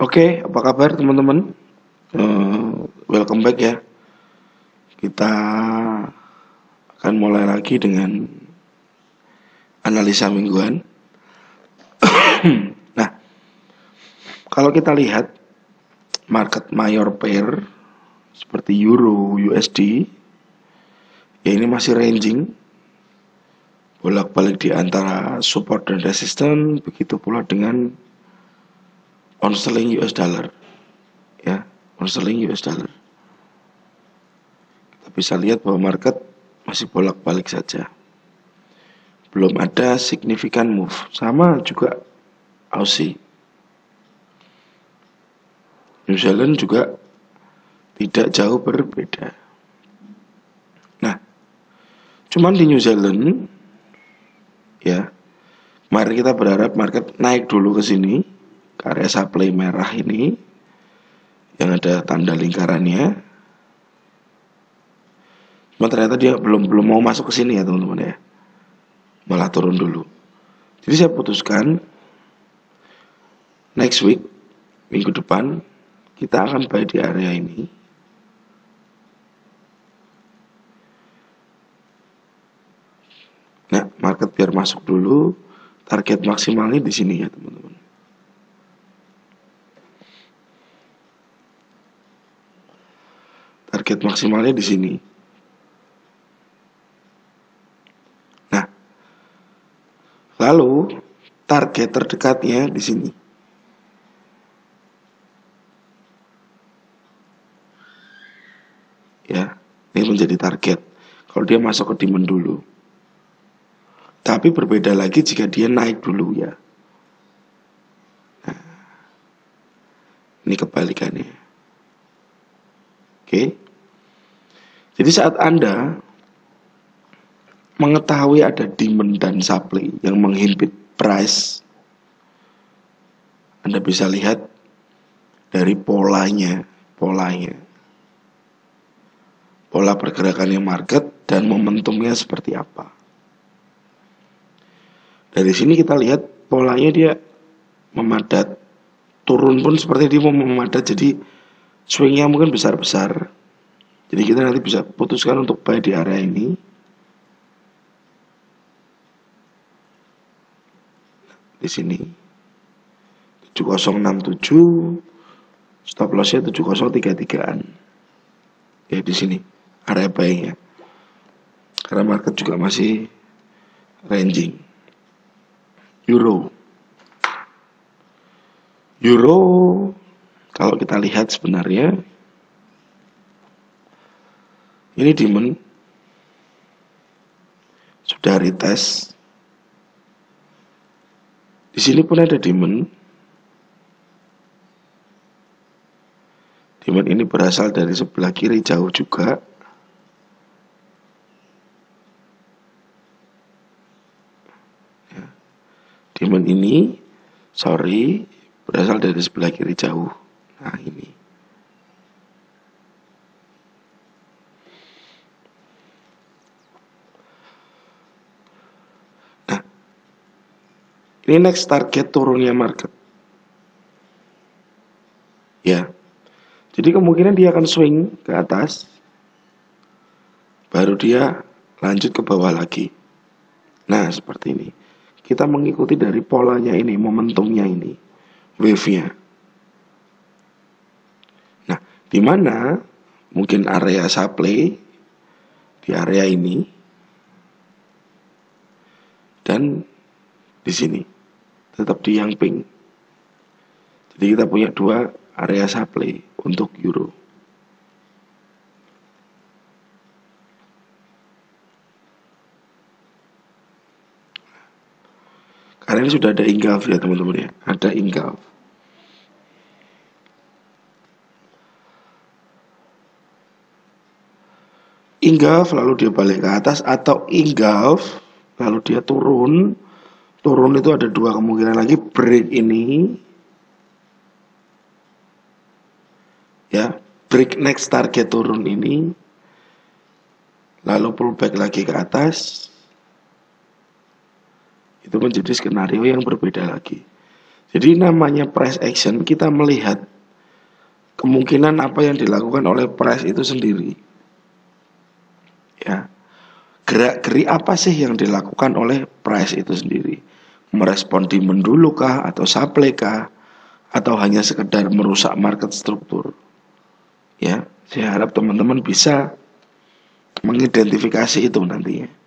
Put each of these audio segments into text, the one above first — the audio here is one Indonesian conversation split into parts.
Oke, apa kabar teman-teman? Welcome back ya. Kita akan mulai lagi dengan analisa mingguan. Nah, kalau kita lihat market mayor pair seperti Euro, USD, ya ini masih ranging, bolak-balik di antara support dan resistance. Begitu pula dengan pound sterling US dollar, ya, pound sterling US dollar. Kita bisa lihat bahwa market masih bolak-balik saja. Belum ada significant move. Sama juga Aussie. New Zealand juga tidak jauh berbeda. Nah, cuman di New Zealand, ya, mari kita berharap market naik dulu ke sini, ke area supply merah ini, yang ada tanda lingkarannya. Cuma ternyata dia belum mau masuk ke sini ya teman-teman ya, malah turun dulu. Jadi saya putuskan next week, minggu depan, kita akan buy di area ini. Nah, market biar masuk dulu, target maksimalnya di sini ya teman-teman. Target maksimalnya di sini. Nah, lalu target terdekatnya di sini. Ya, ini menjadi target kalau dia masuk ke demand dulu. Tapi berbeda lagi jika dia naik dulu ya. Nah, ini kebalikannya. Oke. Jadi saat Anda mengetahui ada demand dan supply yang menghimpit price, Anda bisa lihat dari polanya. Pola pergerakannya market dan momentumnya seperti apa. Dari sini kita lihat polanya dia memadat, turun pun seperti dia mau memadat, jadi swingnya mungkin besar-besar. Jadi kita nanti bisa putuskan untuk buy di area ini. Di sini 7067, stop lossnya 7033an. Ya di sini area buy-nya. Karena market juga masih ranging. Euro kalau kita lihat sebenarnya ini demand sudah retest. Di sini pun ada demand. Demand ini berasal dari sebelah kiri jauh juga. Demand ini, berasal dari sebelah kiri jauh. Nah ini. Nah, ini next target turunnya market. Ya, jadi kemungkinan dia akan swing ke atas, baru dia lanjut ke bawah lagi. Nah, seperti ini. Kita mengikuti dari polanya ini, momentumnya ini, wave-nya. Nah, di mana mungkin area supply di area ini dan di sini tetap di yang pink. Jadi kita punya dua area supply untuk euro. Karena ini sudah ada engulf ya teman-teman ya, ada engulf. Engulf lalu dia balik ke atas, atau engulf lalu dia turun. Turun itu ada dua kemungkinan lagi, break ini ya, break next target turun ini, lalu pullback lagi ke atas. Itu menjadi skenario yang berbeda lagi. Jadi namanya price action, kita melihat kemungkinan apa yang dilakukan oleh price itu sendiri. Ya, gerak-gerik apa sih yang dilakukan oleh price itu sendiri? Merespon demand dulu kah, atau supply kah, atau hanya sekedar merusak market struktur? Ya, saya harap teman-teman bisa mengidentifikasi itu nantinya.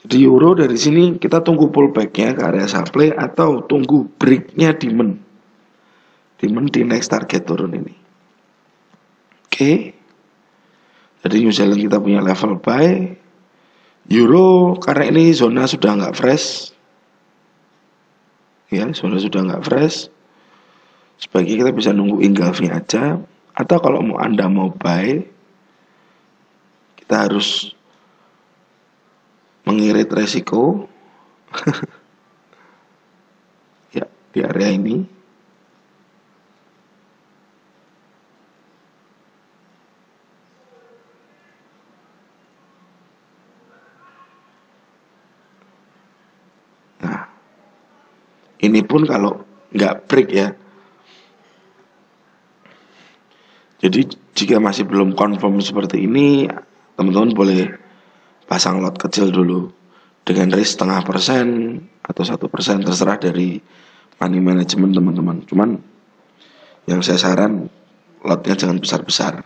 Di euro dari sini kita tunggu pullbacknya ke area supply atau tunggu breaknya demand di next target turun ini. Oke. Jadi New Zealand kita punya level buy. Euro karena ini zona sudah nggak fresh, ya zona sudah nggak fresh. Sebaiknya kita bisa nunggu engulfnya aja. Atau kalau Anda mau buy, kita harus mengirit resiko ya di area ini. Nah, ini pun kalau nggak break ya. Jadi jika masih belum confirm seperti ini, teman-teman boleh pasang lot kecil dulu dengan risk 0,5% atau 1%, terserah dari money management teman-teman. Cuman yang saya saran lotnya jangan besar-besar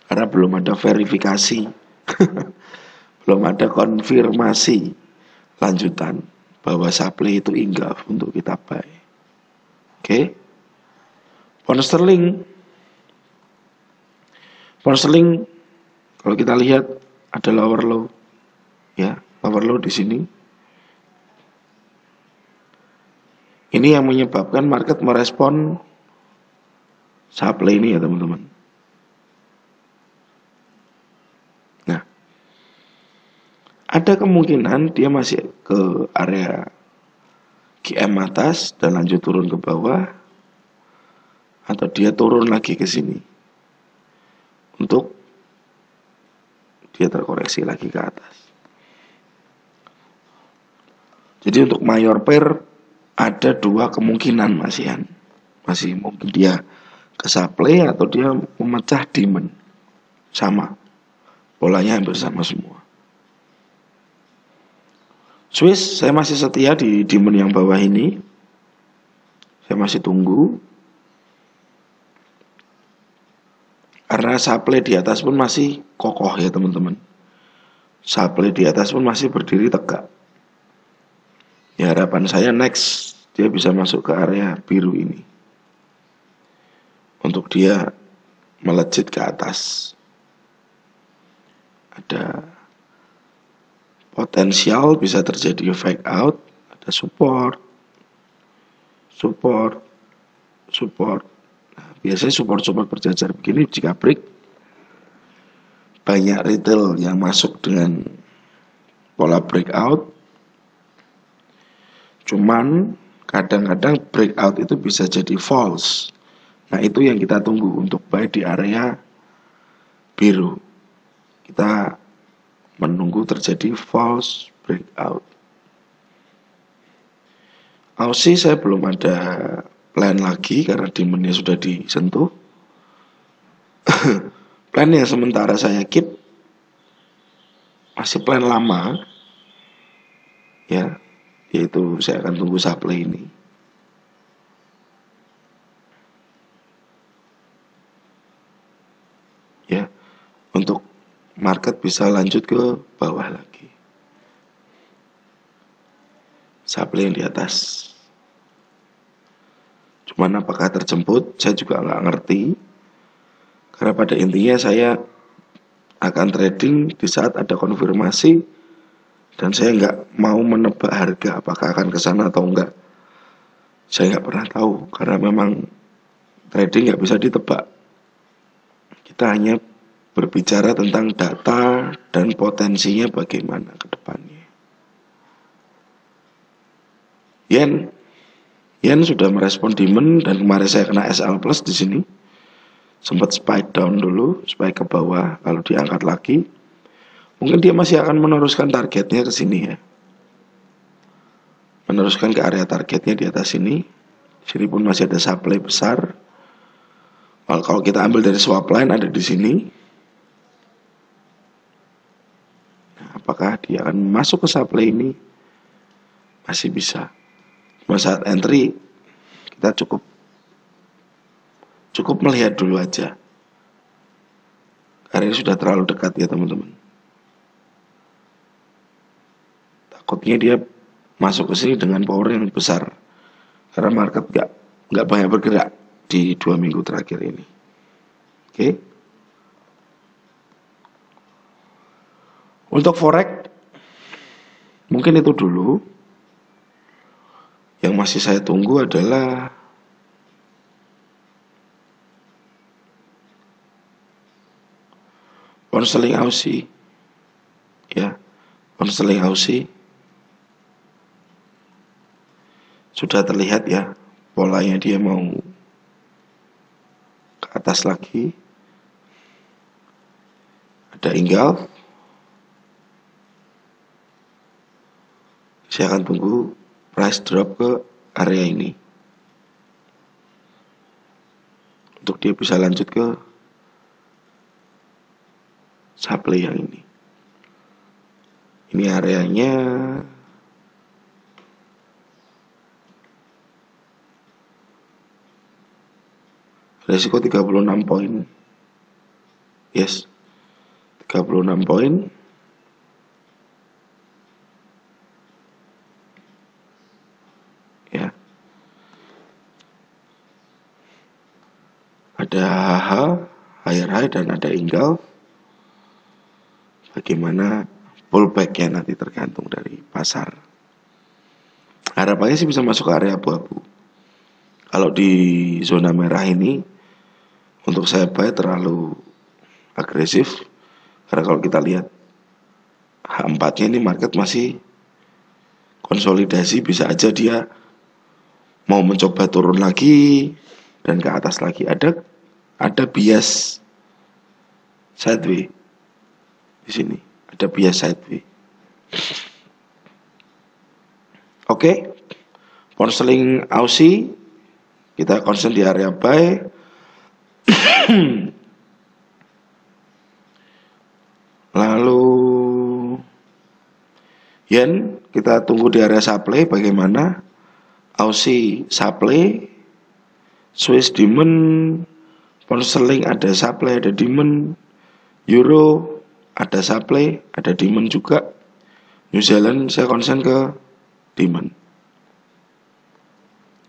karena belum ada verifikasi belum ada konfirmasi lanjutan bahwa supply itu engulf untuk kita buy. Oke. Pound sterling kalau kita lihat ada lower low, ya lower low di sini. Ini yang menyebabkan market merespon supply ini ya teman-teman. Nah, ada kemungkinan dia masih ke area GM atas dan lanjut turun ke bawah, atau dia turun lagi ke sini untuk dia terkoreksi lagi ke atas. Jadi untuk mayor pair ada dua kemungkinan masih mungkin dia ke supply atau dia memecah demand. Sama, polanya hampir sama semua. Swiss saya masih setia di demand yang bawah ini, saya masih tunggu. Karena supply di atas pun masih kokoh ya teman-teman. Supply di atas pun masih berdiri tegak. Ya harapan saya next dia bisa masuk ke area biru ini. Untuk dia melejit ke atas. Ada potensial bisa terjadi fake out. Ada support. Biasanya support berjajar begini jika break banyak retail yang masuk dengan pola breakout. Cuman kadang-kadang breakout itu bisa jadi false. Nah itu yang kita tunggu untuk buy di area biru. Kita menunggu terjadi false breakout. Aussie saya belum ada plan lagi karena demandnya sudah disentuh. Plan yang sementara saya keep masih plan lama, ya, yaitu saya akan tunggu supply ini. Ya, untuk market bisa lanjut ke bawah lagi. Supply yang di atas. Cuman apakah terjemput, saya juga nggak ngerti. Karena pada intinya saya akan trading di saat ada konfirmasi dan saya nggak mau menebak harga apakah akan ke sana atau enggak. Saya nggak pernah tahu karena memang trading nggak bisa ditebak. Kita hanya berbicara tentang data dan potensinya bagaimana ke depannya. Yen sudah merespon demand dan kemarin saya kena SL plus di sini. Sempat spike down dulu, spike ke bawah, kalau diangkat lagi mungkin dia masih akan meneruskan targetnya ke sini ya. meneruskan ke area targetnya di atas sini. Sini pun masih ada supply besar. Kalau kita ambil dari swap line ada di sini. Nah, apakah dia akan masuk ke supply ini? Masih bisa. Cuma saat entry kita cukup melihat dulu aja. Karena ini sudah terlalu dekat ya teman-teman. Takutnya dia masuk ke sini dengan power yang besar. Karena market nggak banyak bergerak di 2 minggu terakhir ini. Oke. Untuk forex mungkin itu dulu. Yang masih saya tunggu adalah pound sterling Aussie. Ya, pound sterling Aussie sudah terlihat ya, polanya dia mau ke atas lagi. Ada engulf. Saya akan tunggu price drop ke area ini untuk dia bisa lanjut ke supply yang ini. Ini areanya resiko 36 poin. Yes, 36 poin. Ya. Ada HH, higher high dan ada engulf. Bagaimana pullbacknya nanti tergantung dari pasar. Harapannya sih bisa masuk ke area abu-abu. Kalau di zona merah ini untuk saya buy terlalu agresif. Karena kalau kita lihat H4-nya ini market masih konsolidasi, bisa aja dia mau mencoba turun lagi dan ke atas lagi. Ada bias sideways di sini. Ada bias sideways. Oke. Pound sterling Aussie kita concern di area buy. Lalu yen kita tunggu di area supply bagaimana. Aussie supply, Swiss demand, pound sterling ada supply ada demand, euro ada supply ada demand juga. New Zealand saya concern ke demand.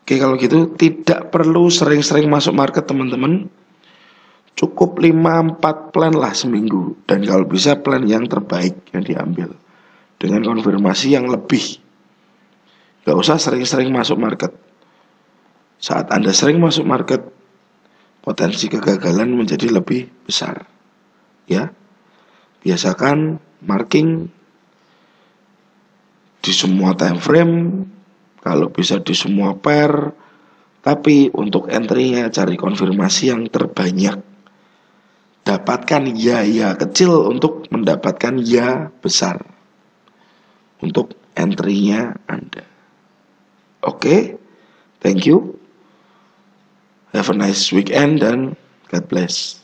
Oke, kalau gitu tidak perlu sering-sering masuk market teman-teman. Cukup 5-4 plan lah seminggu. Dan kalau bisa plan yang terbaik yang diambil dengan konfirmasi yang lebih. Gak usah sering-sering masuk market. Saat Anda sering masuk market, potensi kegagalan menjadi lebih besar. Ya, biasakan marking di semua time frame, kalau bisa di semua pair. Tapi untuk entry-nya cari konfirmasi yang terbanyak. Dapatkan ya kecil untuk mendapatkan ya besar untuk entry-nya Anda. Oke, thank you. Have a nice weekend dan God bless.